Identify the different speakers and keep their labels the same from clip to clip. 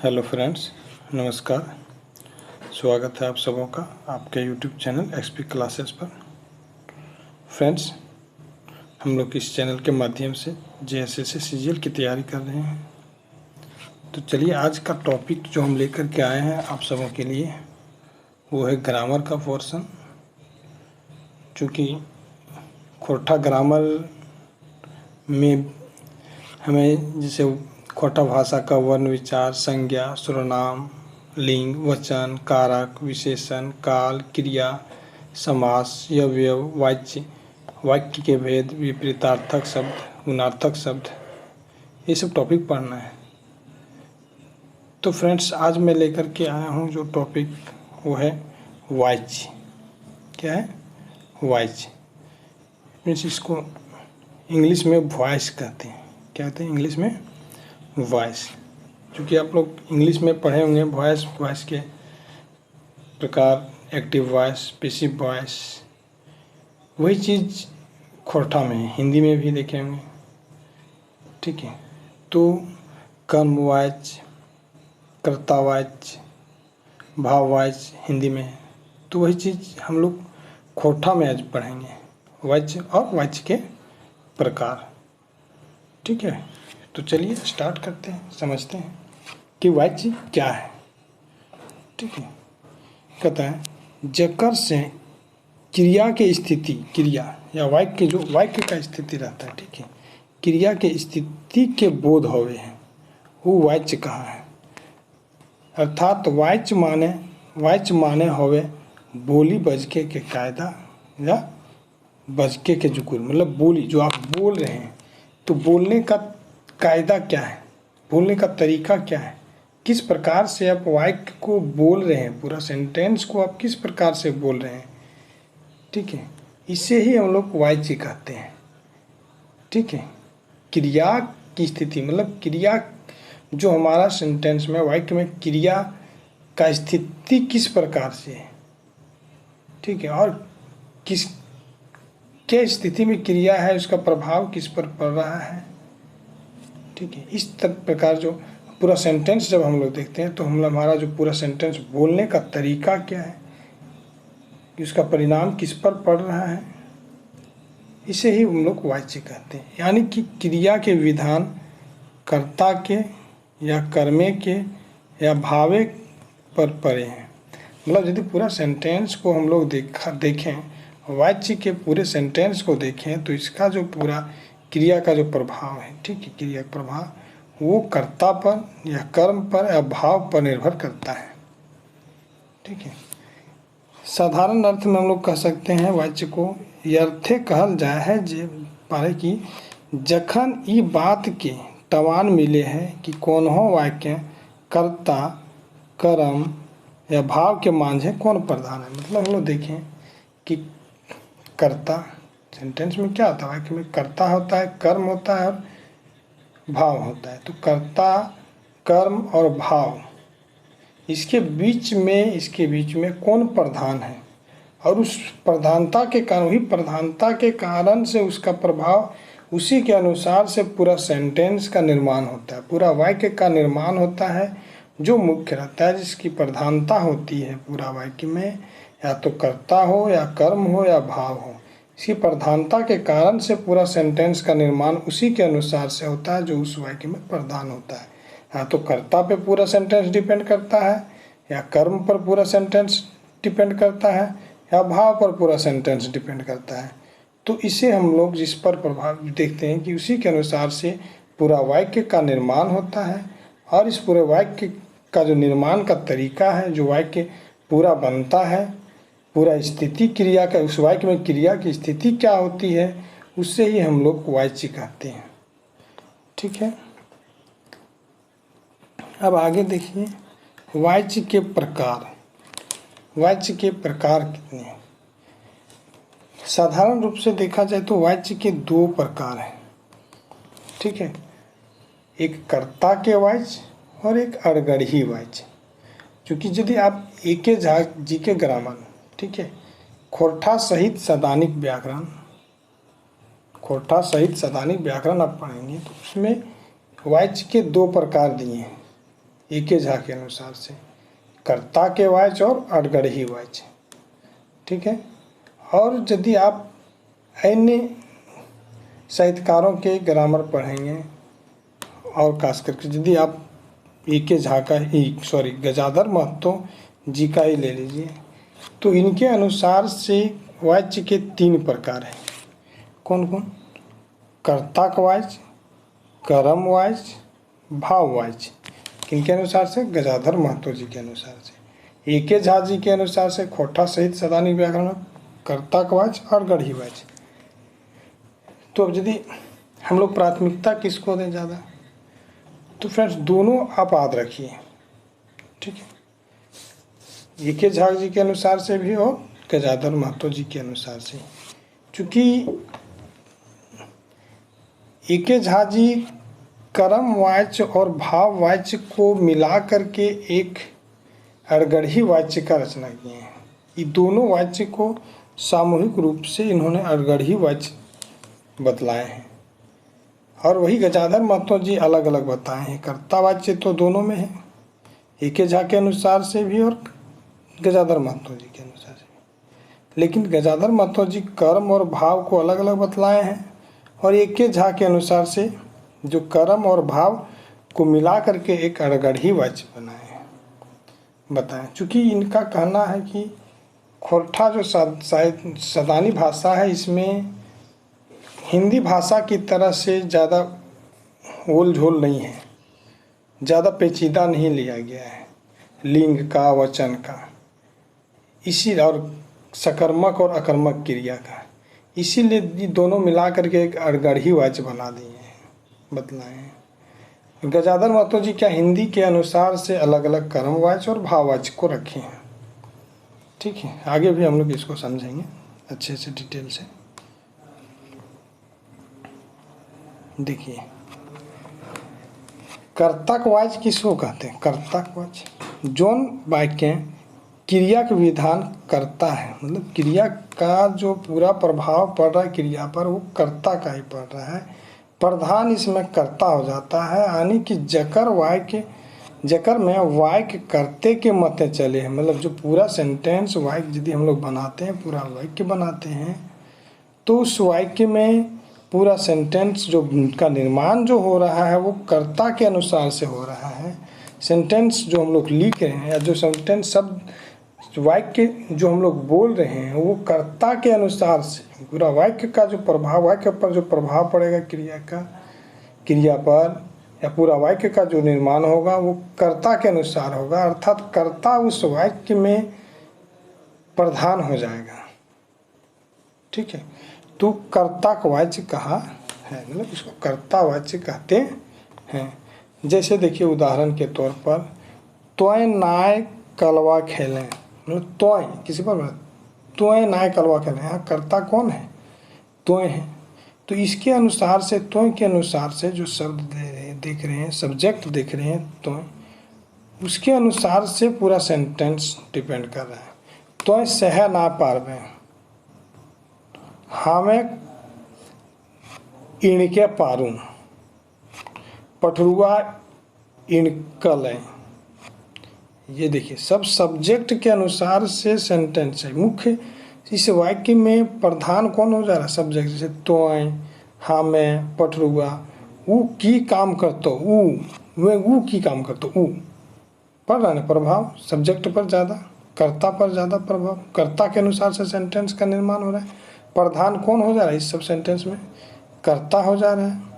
Speaker 1: Hello friends, नमस्कार। स्वागत है आप सबों का आपके यूट्यूब चैनल एक्सपी क्लासेस पर। फ्रेंड्स, हम लोग इस चैनल के माध्यम से जेएसएससी सीजीएल की तैयारी कर रहे हैं। तो चलिए, आज का टॉपिक जो हम लेकर के आए हैं आप सबों के लिए वो है ग्रामर का पोर्शन। चूँकि खोरठा ग्रामर में हमें जैसे खोरठा भाषा का वर्ण, विचार, संज्ञा, सर्वनाम, लिंग, वचन, कारक, विशेषण, काल, क्रिया, समास, अवयव, वाच्य, वाक्य के भेद, विपरीतार्थक शब्द, गुणार्थक शब्द, ये सब टॉपिक पढ़ना है। तो फ्रेंड्स, आज मैं लेकर के आया हूँ जो टॉपिक वो है वाच्य। क्या है? वाच्य मीन्स इसको इंग्लिश में वॉइस कहते हैं। क्या कहते हैं इंग्लिश में? वॉइस। क्योंकि आप लोग इंग्लिश में पढ़े होंगे वॉइस के प्रकार, एक्टिव वॉइस, पैसिव वॉइस। वही चीज़ खोरठा में है, हिंदी में भी देखे होंगे। ठीक है, तो कर्मवाच्य, कर्तावाच्य, भाववाच्य हिंदी में है। तो वही चीज़ हम लोग खोरठा में आज पढ़ेंगे, वाच्य और वाच्य के प्रकार। ठीक है, तो चलिए स्टार्ट करते हैं, समझते हैं कि वाच्य क्या है। ठीक है, कहता है जकर से क्रिया के स्थिति, क्रिया या वाक्य, जो वाक्य का स्थिति रहता है, ठीक है, क्रिया के स्थिति के बोध होवे हैं, वो वाच्य कहा है। अर्थात वाच्य माने होवे बोली बजके के कायदा या बजके के जुकुर, मतलब बोली जो आप बोल रहे हैं, तो बोलने का कायदा क्या है, बोलने का तरीका क्या है, किस प्रकार से आप वाक्य को बोल रहे हैं, पूरा सेंटेंस को आप किस प्रकार से बोल रहे हैं। ठीक है, इसे ही हम लोग वाच्य कहते हैं। ठीक है, क्रिया की स्थिति मतलब क्रिया जो हमारा सेंटेंस में, वाक्य में क्रिया का स्थिति किस प्रकार से है। ठीक है, और किस क्या स्थिति में क्रिया है, उसका प्रभाव किस पर पड़ रहा है। ठीक है, इस प्रकार जो पूरा सेंटेंस जब हम लोग देखते हैं तो हमारा जो पूरा सेंटेंस बोलने का तरीका क्या है, उसका परिणाम किस पर पड़ रहा है, इसे ही हम लोग वाच्य कहते हैं। यानी कि क्रिया के विधान कर्ता के या कर्मे के या भावे पर पड़े हैं। मतलब यदि पूरा सेंटेंस को हम लोग देखें, वाच्य के पूरे सेंटेंस को देखें, तो इसका जो पूरा क्रिया का जो प्रभाव है, ठीक है, क्रिया का प्रभाव वो कर्ता पर या कर्म पर या भाव पर निर्भर करता है। ठीक है, साधारण अर्थ में हम लोग कह सकते हैं वाच्य को अर्थे कहल जाए है जे पारे कि जखन ई बात के टवान मिले है कि कोनहो वाक्य कर्ता, कर्म या भाव के मांझे कौन प्रधान है। मतलब हम लोग देखें कि कर्ता सेंटेंस में क्या होता है, वाक्य में कर्ता होता है, कर्म होता है और भाव होता है। तो कर्ता, कर्म और भाव, इसके बीच में कौन प्रधान है, और उस प्रधानता के कारण, वही प्रधानता के कारण से उसका प्रभाव, उसी के अनुसार से पूरा सेंटेंस का निर्माण होता है, पूरा वाक्य का निर्माण होता है। जो मुख्य रहता है, जिसकी प्रधानता होती है पूरा वाक्य में, या तो कर्ता हो या कर्म हो या भाव हो, इसकी प्रधानता के कारण से पूरा सेंटेंस का निर्माण उसी के अनुसार से होता है जो उस वाक्य में प्रधान होता है। या तो कर्ता पे पूरा सेंटेंस डिपेंड करता है, या कर्म पर पूरा सेंटेंस डिपेंड करता है, या भाव पर पूरा सेंटेंस डिपेंड करता है। तो इसे हम लोग जिस पर प्रभाव देखते हैं कि उसी के अनुसार से पूरा वाक्य का निर्माण होता है। और इस पूरे वाक्य का जो निर्माण का तरीका है, जो वाक्य पूरा बनता है, पूरा स्थिति क्रिया का, उस वाक्य में क्रिया की स्थिति क्या होती है, उससे ही हम लोग वाच्य कहते हैं। ठीक है, अब आगे देखिए वाच्य के प्रकार। वाच्य के प्रकार कितने हैं? साधारण रूप से देखा जाए तो वाच्य के दो प्रकार हैं। ठीक है, एक कर्ता के वाच्य और एक अड़गड़ही वाच्य। क्योंकि यदि आप एके झा जी के ग्रामर, ठीक है, खोरठा सहित सैद्धांतिक व्याकरण, खोरठा सहित सैद्धांतिक व्याकरण आप पढ़ेंगे तो उसमें वाच्य के दो प्रकार दिए हैं, एक झा के अनुसार से कर्ता के वाच्य और अडगड़ही वाच्य। ठीक है। और यदि आप अन्य साहित्यकारों के ग्रामर पढ़ेंगे और खास करके यदि आप एक झा का ही गजाधर महतो जी का ही ले लीजिए, तो इनके अनुसार से वाच्य के 3 प्रकार हैं। कौन कौन? कर्ता का वाच्य, कर्म वाच्य, भाव वाच्य। किनके अनुसार से? गजाधर महतो जी के अनुसार से। एक झा जी के अनुसार से खोटा सहित सदानी व्याकरण, कर्ता का वाच्य और गढ़ी वाच्य। तो अब यदि हम लोग प्राथमिकता किसको दें ज़्यादा, तो फ्रेंड्स दोनों आप याद रखिए। ठीक है। एक झा जी के अनुसार से भी और गजाधर महतो जी के अनुसार से। चूँकि एक झा जी कर्म वाच्य और भाव वाच्य को मिला करके एक अड़गड़ही वाच्य का रचना किए हैं। ये दोनों वाच्य को सामूहिक रूप से इन्होंने अड़गड़ही वाच्य बतलाए हैं, और वही गजाधर महतो जी अलग अलग बताए हैं। कर्ता वाच्य तो दोनों में है, एक झा के अनुसार से भी और गजाधर महतो जी के अनुसार से भी। लेकिन गजाधर महतो जी कर्म और भाव को अलग अलग बतलाए हैं, और एक झा के अनुसार से जो कर्म और भाव को मिला करके एक अड़गड़ही वाच्य बनाए हैं, बताएं। चूँकि इनका कहना है कि खोरठा जो सदानी भाषा है, इसमें हिंदी भाषा की तरह से ज़्यादा ओल झोल नहीं है, ज़्यादा पेचीदा नहीं लिया गया है लिंग का, वचन का, इसी और सकर्मक और अकर्मक क्रिया का। इसीलिए दोनों मिला करके एक अड़गड़ही वाच्य बना दिए हैं, बतलाए हैं। गजाधर महतो जी क्या हिंदी के अनुसार से अलग अलग कर्म वाच्य और भाव वाच्य को रखे हैं। ठीक है। आगे भी हम लोग इसको समझेंगे अच्छे से डिटेल से। देखिए, कर्तक वाच्य किसको कहते हैं? कर्तक वाच्य जोन वाक्य क्रिया का विधान करता है, मतलब क्रिया का जो पूरा प्रभाव पड़ रहा है क्रिया पर, वो कर्ता का ही पड़ रहा है। प्रधान इसमें कर्ता हो जाता है, यानी कि जकर में वाक्य कर्ते के मते चले हैं। मतलब जो पूरा सेंटेंस वाक्य यदि हम लोग बनाते हैं, पूरा वाक्य बनाते हैं, तो उस वाक्य में पूरा सेंटेंस जो का निर्माण जो हो रहा है वो कर्ता के अनुसार से हो रहा है। सेंटेंस जो हम लोग लिख रहे हैं, या जो सेंटेंस शब्द वाक्य जो हम लोग बोल रहे हैं, वो कर्ता के अनुसार से पूरा वाक्य का जो प्रभाव, वाक्य पर जो प्रभाव पड़ेगा क्रिया पर, या पूरा वाक्य का जो निर्माण होगा वो कर्ता के अनुसार होगा। अर्थात कर्ता उस वाक्य में प्रधान हो जाएगा। ठीक है। तो कर्ता का वाच्य कहा है, मतलब इसको कर्ता वाच्य कहते हैं। जैसे देखिए उदाहरण के तौर पर, त्वय नाय कलवा खेलें, मतलब त्वय किसी पर त्वय नाय कलवा खेलें, यहाँ कर्ता कौन है? त्वय है। तो इसके अनुसार से, त्वय के अनुसार से जो शब्द देख रहे हैं, सब्जेक्ट देख रहे हैं त्वय, उसके अनुसार से पूरा सेंटेंस डिपेंड कर रहा है। त्वय सह ना पारवे, हमें इनके पारूं, पठरुआ इनकल है। ये देखिए सब सब्जेक्ट के अनुसार से सेंटेंस है। मुख्य इस वाक्य में प्रधान कौन हो जा रहा है? सब्जेक्ट। जैसे त्वय, हमें, पठरुआ, ऊ की काम करतो, ऊ की काम करतो, ऊ पड़ रहा है प्रभाव सब्जेक्ट पर ज़्यादा, कर्ता पर ज़्यादा प्रभाव। कर्ता के अनुसार से सेंटेंस का निर्माण हो रहा है। प्रधान कौन हो जा रहा है इस सब सेंटेंस में? कर्ता हो जा रहा है।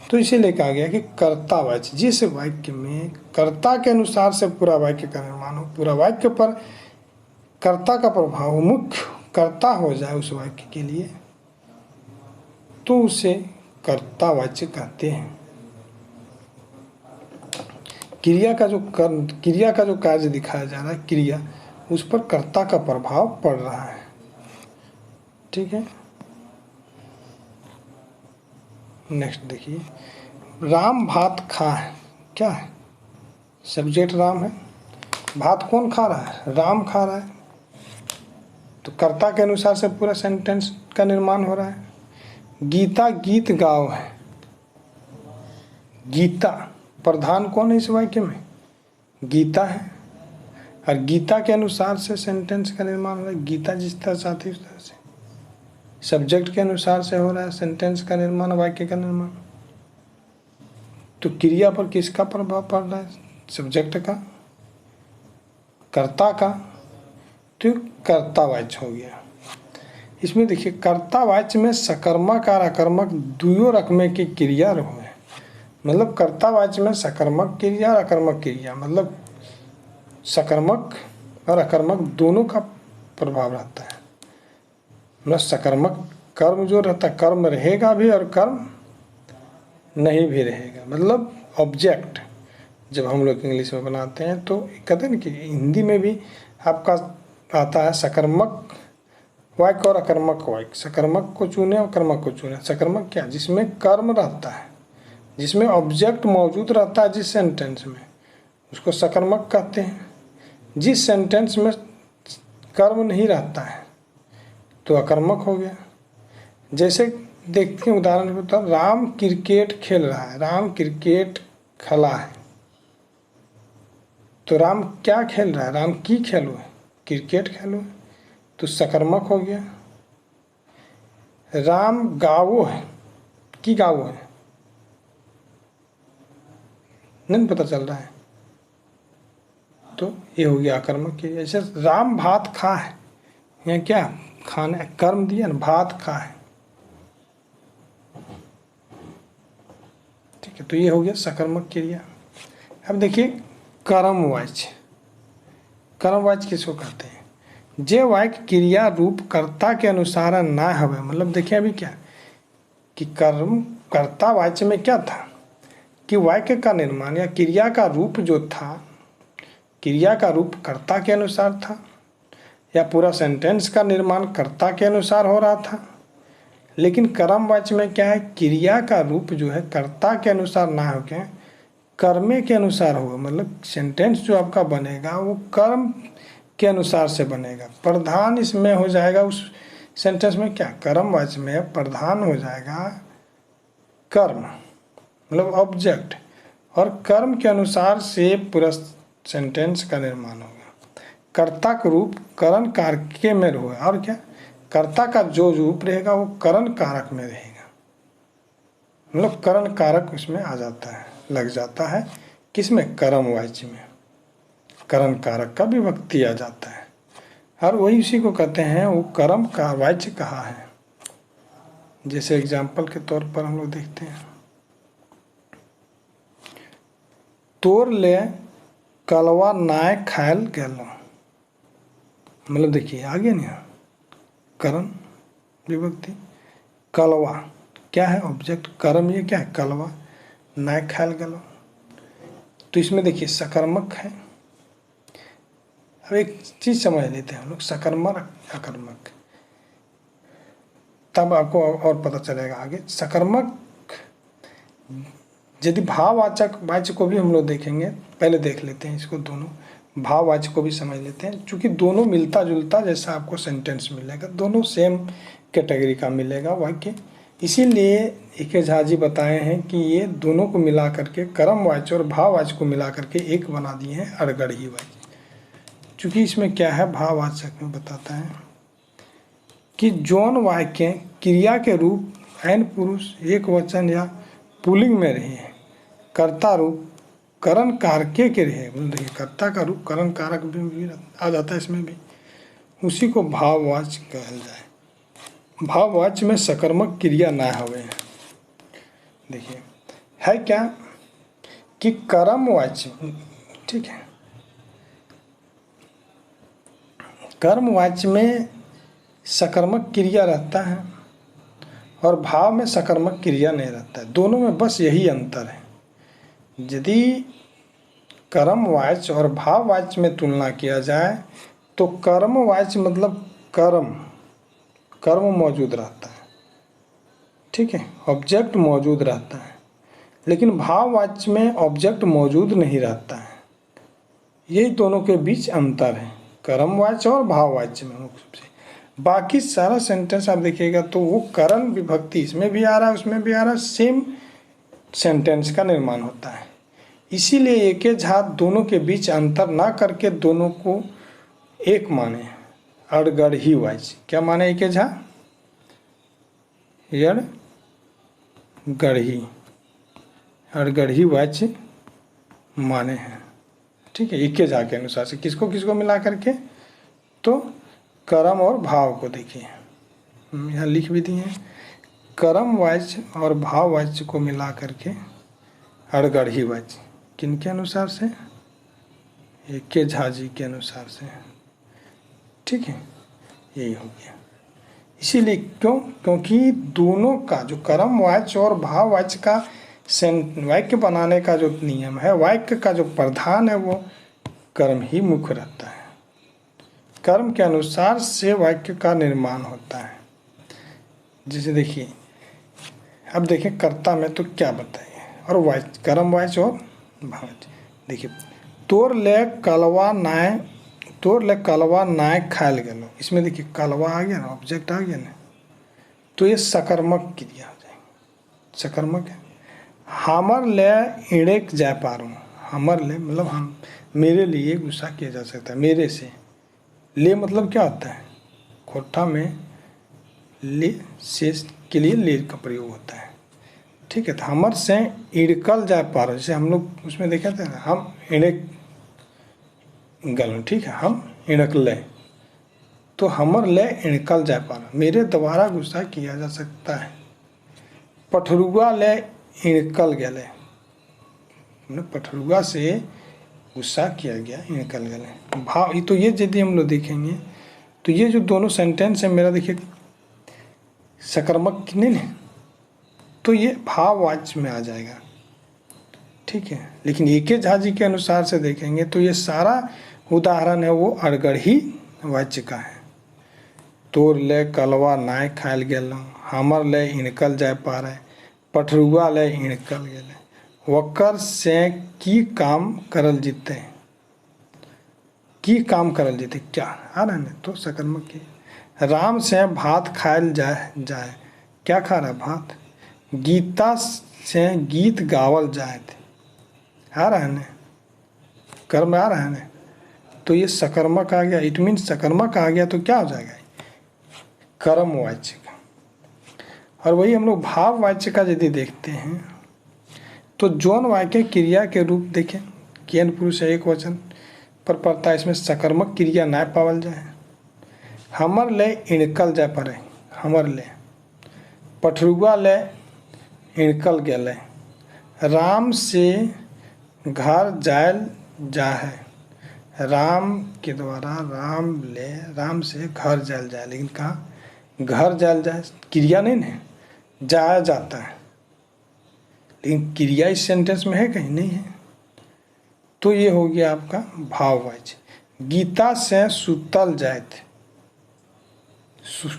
Speaker 1: तो इसीलिए कहा गया कि कर्ता वाच्य, जिस वाक्य में कर्ता के अनुसार से पूरा वाक्य का निर्माण हो, पूरा वाक्य पर कर्ता का प्रभाव मुख्य कर्ता हो जाए उस वाक्य के लिए, तो उसे कर्ता वाच्य कहते हैं। क्रिया का जो कार्य दिखाया जा रहा है, क्रिया, उस पर कर्ता का प्रभाव पड़ रहा है। ठीक है। नेक्स्ट देखिए, राम भात खा है, क्या है? सब्जेक्ट राम है, भात कौन खा रहा है? राम खा रहा है। तो कर्ता के अनुसार से पूरा सेंटेंस का निर्माण हो रहा है। गीता गीत गाओ है, गीता प्रधान कौन है इस वाक्य में? गीता है, और गीता के अनुसार से सेंटेंस का निर्माण हो रहा है। गीता जिस तरह चाहती है उस तरह से सब्जेक्ट के अनुसार से हो रहा है सेंटेंस का निर्माण, वाक्य का निर्माण। तो क्रिया पर किसका प्रभाव पड़ रहा है? सब्जेक्ट का, कर्ता का। तो कर्तावाच्य हो गया। इसमें देखिए कर्तावाच्य में सकर्मक और अकर्मक दुयो रकमे की क्रिया रहे। मतलब कर्तावाच्य में सकर्मक क्रिया और अकर्मक क्रिया, मतलब सकर्मक और अकर्मक दोनों का प्रभाव रहता है। मतलब सकर्मक कर्म जो रहता है, कर्म रहेगा भी और कर्म नहीं भी रहेगा। मतलब ऑब्जेक्ट जब हम लोग इंग्लिश में बनाते हैं तो कहते हैं ना कि हिंदी में भी आपका आता है सकर्मक वाक्य और अकर्मक वाक्य। सकर्मक को चुने और कर्मक को चुने। सकर्मक क्या? जिसमें कर्म रहता है, जिसमें ऑब्जेक्ट मौजूद रहता है जिस सेंटेंस में, उसको सकर्मक कहते हैं। जिस सेंटेंस में कर्म नहीं रहता है तो अकर्मक हो गया। जैसे देखते हैं उदाहरण के तौर, राम क्रिकेट खेल रहा है, राम क्रिकेट खेला है। तो राम क्या खेल रहा है? राम की खेलो है, क्रिकेट खेलो है, तो सकर्मक हो गया। राम गावो है, की गावो है, नहीं पता चल रहा है, तो ये हो गया अकर्मक की। जैसे राम भात खा है, यहाँ क्या खाने कर्म दिया ना, भात खा है, ठीक है, तो ये हो गया सकर्मक क्रिया। अब देखिए कर्मवाच्य। कर्मवाच्य किसको कहते हैं? जे वाक्य क्रिया रूप कर्ता के अनुसार ना हवे। मतलब देखिए अभी क्या कि कर्म कर्ता वाच्य में क्या था कि वाक्य का निर्माण या क्रिया का रूप जो था, क्रिया का रूप कर्ता के अनुसार था, या पूरा सेंटेंस का निर्माण कर्ता के अनुसार हो रहा था। लेकिन कर्मवाच्य में क्या है? क्रिया का रूप जो है कर्ता के अनुसार ना होके कर्मे के अनुसार होगा। मतलब सेंटेंस जो आपका बनेगा वो कर्म के अनुसार से बनेगा। प्रधान इसमें हो जाएगा, उस सेंटेंस में क्या कर्मवाच्य में प्रधान हो जाएगा कर्म, मतलब ऑब्जेक्ट, और कर्म के अनुसार से पूरा सेंटेंस का निर्माण होगा। कर्ता का रूप करण कारक में रहेगा, और क्या कर्ता का जो रूप रहेगा वो करण कारक में रहेगा। मतलब करण कारक उसमें आ जाता है, लग जाता है किसमें? कर्मवाच्य में करण कारक का विभक्ति आ जाता है, और वही उसी को कहते हैं वो कर्म का वाच्य कहा है। जैसे एग्जाम्पल के तौर पर हम लोग देखते हैं, तोर ले कलवा नाय खायल गेलो। मतलब देखिए आगे नहीं करण विभक्ति, कलवा क्या है? ऑब्जेक्ट, कर्म ये क्या है? कलवा, नाय खायल गेलो, तो इसमें देखिए सकर्मक है। अब एक चीज समझ लेते हैं हम लोग, सकर्मक अकर्मक, तब आपको और पता चलेगा आगे। सकर्मक यदि भाववाचक वाच्य को भी हम लोग देखेंगे, पहले देख लेते हैं इसको, दोनों भाववाच्य को भी समझ लेते हैं, क्योंकि दोनों मिलता जुलता जैसा आपको सेंटेंस मिलेगा, दोनों सेम कैटेगरी का मिलेगा वाक्य। इसीलिए एक झा जी बताए हैं कि ये दोनों को मिला करके कर्मवाच्य और भाववाच्य को मिला करके एक बना दिए हैं अड़गड़ही वाक्य। चूँकि इसमें क्या है, भाववाचक में बताता है कि जौन वाक्य क्रिया के रूप एन पुरुष एक वचन या पुल्लिंग में रहे हैं, कर्ता रूप करण कारके के रहे, देखिए कर्ता का रूप करण कारक भी आ जाता है इसमें भी, उसी को भाववाच्य कहल जाए। भाववाच्य में सकर्मक क्रिया ना हवे। देखिए है क्या कि कर्मवाच्य, ठीक है, कर्मवाच्य में सकर्मक क्रिया रहता है और भाव में सकर्मक क्रिया नहीं रहता है। दोनों में बस यही अंतर है। यदि कर्मवाच्य और भाववाच्य में तुलना किया जाए तो कर्मवाच्य मतलब कर्म मौजूद रहता है, ठीक है, ऑब्जेक्ट मौजूद रहता है। लेकिन भाववाच्य में ऑब्जेक्ट मौजूद नहीं रहता है। यही दोनों के बीच अंतर है, कर्मवाच्य और भाववाच्य में मुख्य रूप से। बाकी सारा सेंटेंस आप देखिएगा तो वो करण विभक्ति इसमें भी आ रहा है उसमें भी आ रहा है, सेम सेंटेंस का निर्माण होता है। इसीलिए एके झा दोनों के बीच अंतर ना करके दोनों को एक माने, अड़गड़ही वाच। क्या माने एके झा? अड़गड़ही वाच माने हैं। ठीक है, एके झा के अनुसार से किसको किसको मिला करके? तो कर्म और भाव को देखिए, यहाँ लिख भी दिए हैं, कर्म वाच्य और भाव वाच्य को मिला करके अड़गड़ही वाच्य। किन के अनुसार से? एके झा जी के अनुसार से। ठीक है, यही हो गया। इसीलिए क्योंकि दोनों का जो कर्म वाच्य और भाव वाच्य का वाक्य बनाने का जो नियम है, वाक्य का जो प्रधान है, वो कर्म ही मुख्य रहता है। कर्म के अनुसार से वाक्य का निर्माण होता है। जैसे देखिए, अब देखिए कर्ता में तो क्या बताइए, और वाच्य, कर्म वाच्य और भाव। देखिए, तोर ले कलवा नाय खायल गेलो, इसमें देखिए कलवा आ गया ना, ऑब्जेक्ट आ गया ना, तो ये सकर्मक क्रिया हो जाएगी, सकर्मक है। हमर ले इड़ेक जा पारो, हमर ले मतलब हम, मेरे लिए गुस्सा किया जा सकता है, मेरे से। ले मतलब क्या होता है? खोटा में ले से के लिए ले का प्रयोग होता है। ठीक है, तो हमर से इड़कल जा पारो, जैसे हम लोग उसमें देखे थे ना, हम इड़क गल, ठीक है, हम इड़क ले, तो हमर ले इड़कल जा पारो, मेरे द्वारा गुस्सा किया जा सकता है। पठरुआ ले इड़कल गले, पठरुआ से गुस्सा किया गया, इड़कल गले। भाव, तो ये यदि हम लोग देखेंगे तो ये जो दोनों सेंटेंस है मेरा, देखिए सकर्मक नहीं है, तो ये भाववाच्य में आ जाएगा। ठीक है, लेकिन एके झा जी के अनुसार से देखेंगे तो ये सारा उदाहरण है वो अड़गड़ही वाच्य का है। तोर ले कलवा नाय खायल गेलो, हमर ले इणकल जाय पारे, पठरुआ ले इणकल गेले, वकर से की काम करल जीते, की काम करल जीते, क्या आ रहा है? तो सकर्मक की। राम से भात खायल जाए, क्या खा रहा है? भात। गीता से गीत गावल जाए, आ रहा है ना, कर्म आ रहा है ना, तो ये सकर्मक आ गया। इट मीन सकर्मक आ गया तो क्या हो जाएगा? कर्म वाच्य का। और वही हम लोग भाव वाच्य का यदि देखते हैं तो जौन वाक्य क्रिया के रूप देखें, केन पुरुष है, एक वचन पर पड़ता है, इसमें सकर्मक क्रिया ना पावल जाए। हमर ले इणकल जाए पड़े, हमर ले। पठरुआ ले इणकल गेले, राम से घर जायल जा है, राम के द्वारा राम से घर जायल जाए, लेकिन कहाँ घर जायल जाए, क्रिया नहीं है, जाया जाता है, लेकिन क्रिया इस सेंटेंस में है कहीं? नहीं है। तो ये हो गया आपका भाववाच्य। गीता से सुतल जाए,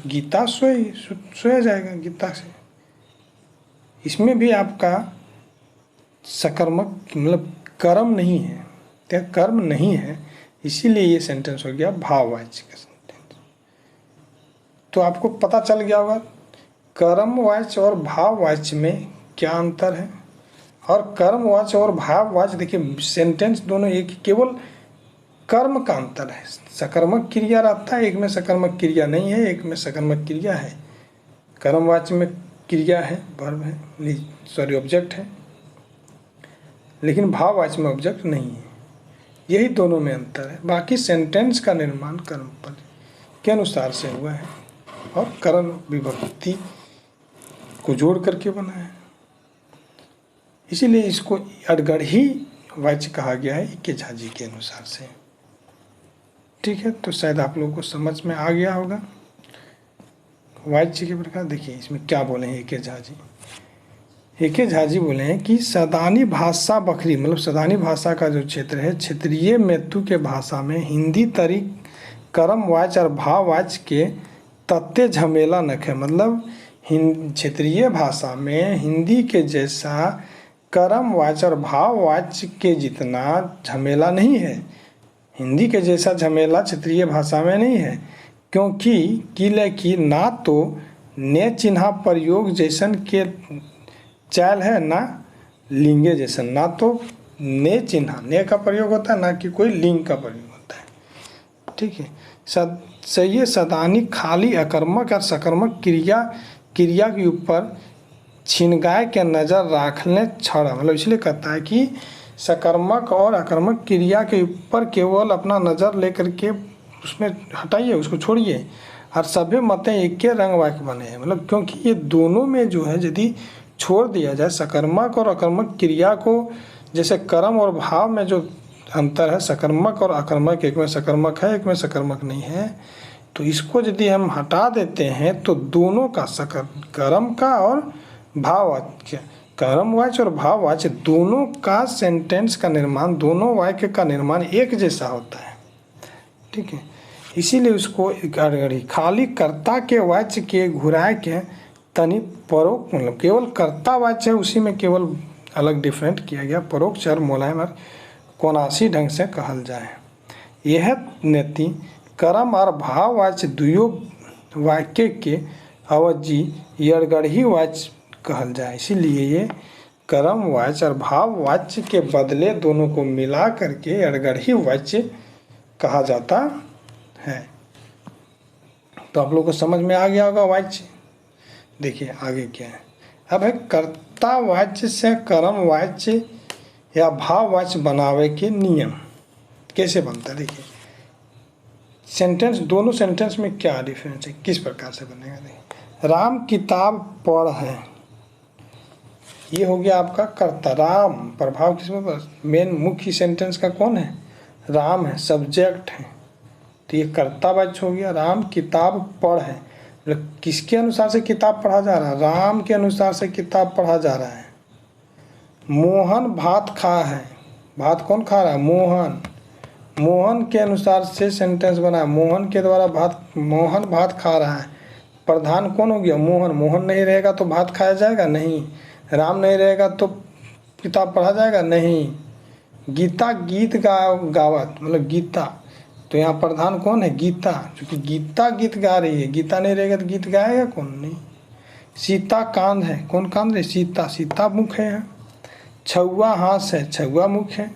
Speaker 1: गीता सोया जाएगा गीता से, इसमें भी आपका सकर्मक मतलब कर्म नहीं है, क्या कर्म नहीं है, इसीलिए ये सेंटेंस हो गया भाववाच्य का सेंटेंस। तो आपको पता चल गया होगा कर्मवाच्य और भाववाच्य में क्या अंतर है। और कर्मवाच्य और भाववाच्य देखिए सेंटेंस दोनों एक, केवल कर्म का अंतर है। सकर्मक क्रिया रहता है, एक में सकर्मक क्रिया नहीं है, एक में सकर्मक क्रिया है। कर्मवाच्य में क्रिया है, वर्ब है, सॉरी ऑब्जेक्ट है, लेकिन भाववाच्य में ऑब्जेक्ट नहीं है। यही दोनों में अंतर है। बाकी सेंटेंस का निर्माण कर्म पद के अनुसार से हुआ है और कर्म विभक्ति को जोड़ करके बना है, इसीलिए इसको अड़गड़ही वाच्य कहा गया है एके झा जी के अनुसार से। ठीक है, तो शायद आप लोगों को समझ में आ गया होगा वाच्य के प्रकार। देखिए इसमें क्या बोले हैं एके झा जी। एके झा जी बोले हैं कि सदानी भाषा बखरी, मतलब सदानी भाषा का जो क्षेत्र है, क्षेत्रीय मेतु के भाषा में हिंदी तरी कर्म वाच्य और भाव वाच्य के तत्ते झमेला नख है। मतलब क्षेत्रीय भाषा में हिंदी के जैसा कर्म वाच्य और भाव वाच्य के जितना झमेला नहीं है, हिंदी के जैसा झमेला क्षेत्रीय भाषा में नहीं है। क्योंकि किले की ना तो ने चिन्हा प्रयोग जैसन के चाल है, ना लिंगे जैसन, ना तो ने चिन्ह, ने का प्रयोग होता है, ना कि कोई लिंग का प्रयोग होता है। ठीक है। सही सदानी खाली अकर्मक और सकर्मक क्रिया के ऊपर छिनगाय के नज़र राखने छड़ा, मतलब इसलिए कहता है कि सकर्मक और अकर्मक क्रिया के ऊपर केवल अपना नज़र लेकर के उसमें हटाइए, उसको छोड़िए। और सभी मतें एक के रंग वाक्य बने हैं, मतलब क्योंकि ये दोनों में जो है यदि छोड़ दिया जाए सकर्मक और अकर्मक क्रिया को, जैसे कर्म और भाव में जो अंतर है सकर्मक और अकर्मक, एक में सकर्मक है एक में सकर्मक नहीं है, तो इसको यदि हम हटा देते हैं तो दोनों का कर्म का और भाववाच्य, कर्मवाच्य और भाववाच्य दोनों का सेंटेंस का निर्माण, दोनों वाक्य का निर्माण एक जैसा होता है। ठीक है। इसीलिए उसको खाली कर्ता के वाच्य के घुराए के तनि परोक्ष, मतलब केवल कर्ता वाच्य है उसी में केवल अलग डिफरेंट किया गया, परोक्ष और मुलायम और कोनासी ढंग से कहल जाए। यह नीति कर्म और भाववाच्य दुयो वाक्य के अवधि यड़गढ़ी वाच्य कहल जाए। इसीलिए ये कर्म वाच्य और भाव वाच्य के बदले दोनों को मिला करके यड़गढ़ी वाच्य कहा जाता है। तो आप लोगों को समझ में आ गया होगा वाच्य। देखिए आगे क्या है। अब है कर्ता वाच्य से कर्म वाच्य या भाव वाच्य बनावे के नियम कैसे बनता है। देखिए सेंटेंस, दोनों सेंटेंस में क्या डिफरेंस है, किस प्रकार से बनेगा। देखिए राम किताब पढ़ है, ये हो गया आपका कर्ता। राम प्रभाव किसमें, मेन मुख्य सेंटेंस का कौन है, राम है, सब्जेक्ट है, तो ये कर्ता वाच्य हो गया। राम किताब पढ़ है, मतलब किसके अनुसार से किताब पढ़ा जा रहा है, राम के अनुसार से किताब पढ़ा जा रहा है। मोहन भात खा है, भात कौन खा रहा है, मोहन, मोहन के अनुसार से सेंटेंस बना, मोहन के द्वारा मोहन भात खा रहा है। प्रधान कौन हो गया, मोहन, मोहन नहीं रहेगा तो भात खाया जाएगा नहीं, राम नहीं रहेगा तो किताब पढ़ा जाएगा नहीं। गीता गीत गावत, मतलब गीता, तो यहाँ प्रधान कौन है, गीता, क्योंकि गीता गीत गा रही है, गीता नहीं रहेगा तो गीत गाएगा कौन, नहीं। सीता कांध है, कौन कांध है, सीता, सीता मुख है। छुआ हाथ है, छुआ मुख है।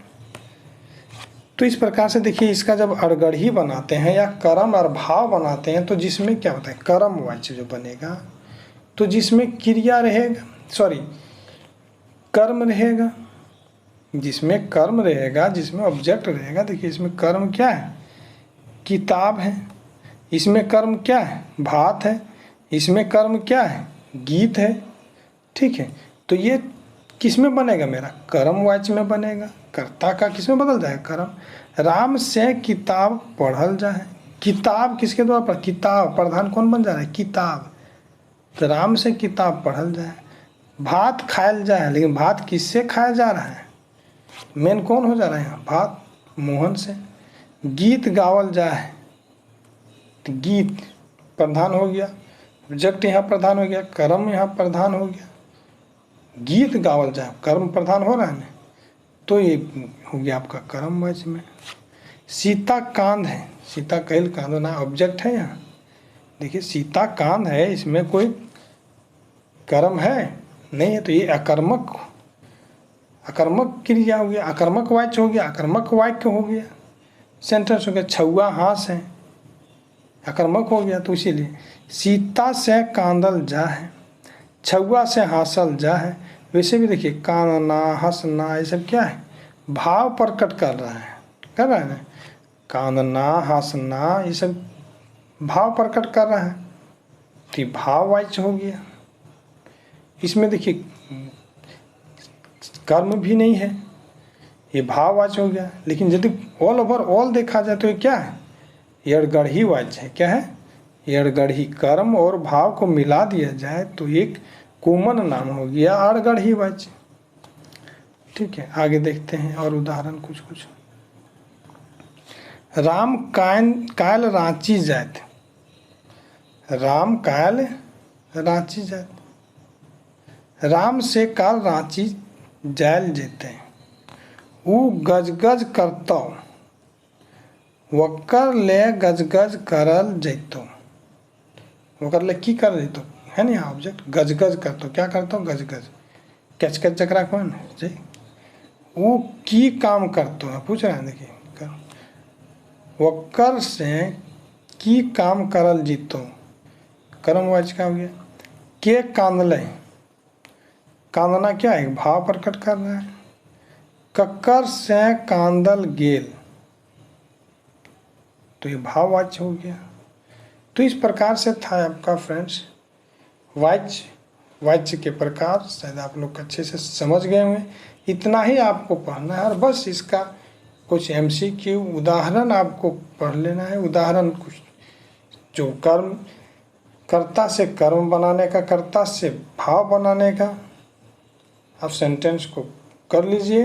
Speaker 1: तो इस प्रकार से देखिए इसका जब अड़गढ़ी बनाते हैं या कर्म और भाव बनाते हैं तो जिसमें क्या होता है, कर्म वाच्य जो बनेगा तो जिसमें क्रिया रहेगा, सॉरी कर्म रहेगा, जिसमें कर्म रहेगा, जिसमें ऑब्जेक्ट रहेगा। देखिए इसमें कर्म क्या है, किताब है, इसमें कर्म क्या है, भात है, इसमें कर्म क्या है, गीत है। ठीक है। तो ये किस में बनेगा, मेरा कर्म वाच्य में बनेगा। कर्ता का किस में बदल जाएगा, कर्म। राम से किताब पढ़ल जाए, किताब किसके द्वारा पढ़, किताब, प्रधान कौन बन जा रहा है, किताब, तो राम से किताब पढ़ल जाए। भात खायल जाए, लेकिन भात किससे खाया जा रहा है, मेन कौन हो जा रहा है यहाँ, भात, मोहन से। गीत गावल जाए, तो गीत प्रधान हो गया, ऑब्जेक्ट यहाँ प्रधान हो गया, कर्म यहाँ प्रधान हो गया। गीत गावल जाए, कर्म प्रधान हो रहा है ना, तो ये हो गया आपका कर्म वाच्य में। सीता कांध है, सीता कहल कांध ना ऑब्जेक्ट है यहाँ। देखिए सीता कांध है, इसमें कोई कर्म है नहीं है, तो ये अकर्मक, अकर्मक क्रिया हो गया, अकर्मक वाच्य हो गया, अकर्मक वाक्य हो गया, सेंटेंस हो गया। छुआ हाथ है, अकर्मक हो गया, तो इसीलिए सीता से कांदल जा है, छुआ से हासिल जा है। वैसे भी देखिए कानना, हंसना, ये सब क्या है, भाव प्रकट कर रहा है, कर रहा है ना, कानना, हंसना, ये सब भाव प्रकट कर रहा है, तो भाव वाच्य हो गया। इसमें देखिए कर्म भी नहीं है, ये भाव वाच्य हो गया। लेकिन यदि ऑल ओवर ऑल देखा जाए तो ये क्या है, यड़गढ़ी वाच्य है। क्या है, यड़गढ़ी, कर्म और भाव को मिला दिया जाए तो एक कॉमन नाम हो गया अड़गढ़ी वाच्य। ठीक है, आगे देखते हैं और उदाहरण कुछ कुछ। राम कायल रांची जात, राम कायल रांची जात, राम से काल रांची जायल जेते, ऊ गजगज करतो, वक्कर ले गजगज करल जैतो, वक्कर ले की कर जैतो है ना, ऑब्जेक्ट गजगज करतो, क्या करतो, गजगज, कैच कैच जकरा कौन जी, वो की काम करते हैं, पूछ रहे हैं। देखिए वो कर से की काम करल जीतो, कर्म वाच का हो गया। के कांदले, कांदना क्या है, भाव प्रकट कर रहा है। कक्कर से कांदल गेल, तो ये भाववाच्य हो गया। तो इस प्रकार से था आपका फ्रेंड्स वाच्य के प्रकार। शायद आप लोग अच्छे से समझ गए होंगे। इतना ही आपको पढ़ना है और बस इसका कुछ MCQ उदाहरण आपको पढ़ लेना है। उदाहरण कुछ जो कर्म, कर्ता से कर्म बनाने का, कर्ता से भाव बनाने का, आप सेंटेंस को कर लीजिए।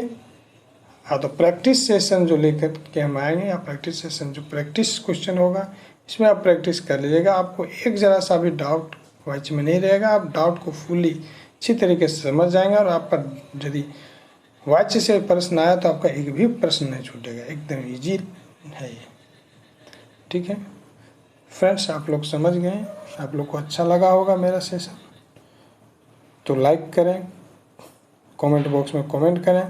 Speaker 1: हाँ, तो प्रैक्टिस सेशन जो लेकर के हम आएंगे, या प्रैक्टिस सेशन जो प्रैक्टिस क्वेश्चन होगा, इसमें आप प्रैक्टिस कर लीजिएगा। आपको एक जरा सा भी डाउट वाच्य में नहीं रहेगा। आप डाउट को फुली अच्छी तरीके से समझ जाएंगे और आपका यदि वाच्य से प्रश्न आया तो आपका एक भी प्रश्न नहीं छूटेगा। एकदम ईजी है ये, ठीक है फ्रेंड्स। आप लोग समझ गए, आप लोग को अच्छा लगा होगा मेरा सेशन, तो लाइक करें, कमेंट बॉक्स में कमेंट करें,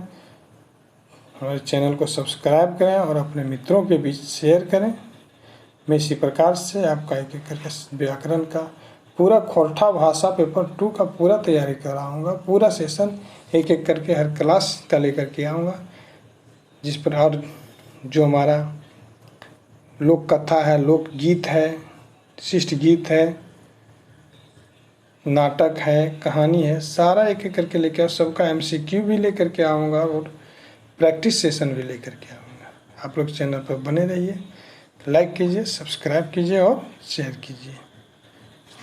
Speaker 1: हमारे चैनल को सब्सक्राइब करें और अपने मित्रों के बीच शेयर करें। मैं इसी प्रकार से आपका एक एक करके व्याकरण का पूरा खोरठा भाषा पेपर 2 का पूरा तैयारी कराऊंगा। पूरा सेशन एक एक करके हर क्लास का लेकर के आऊँगा, जिस पर और जो हमारा लोक कथा है, लोकगीत है, शिष्ट गीत है, नाटक है, कहानी है, सारा एक एक करके लेकर, सबका MCQ भी लेकर के आऊँगा और प्रैक्टिस सेशन भी लेकर के आऊँगा। आप लोग चैनल पर बने रहिए, लाइक कीजिए, सब्सक्राइब कीजिए और शेयर कीजिए।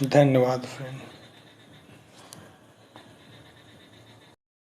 Speaker 1: धन्यवाद फ्रेंड।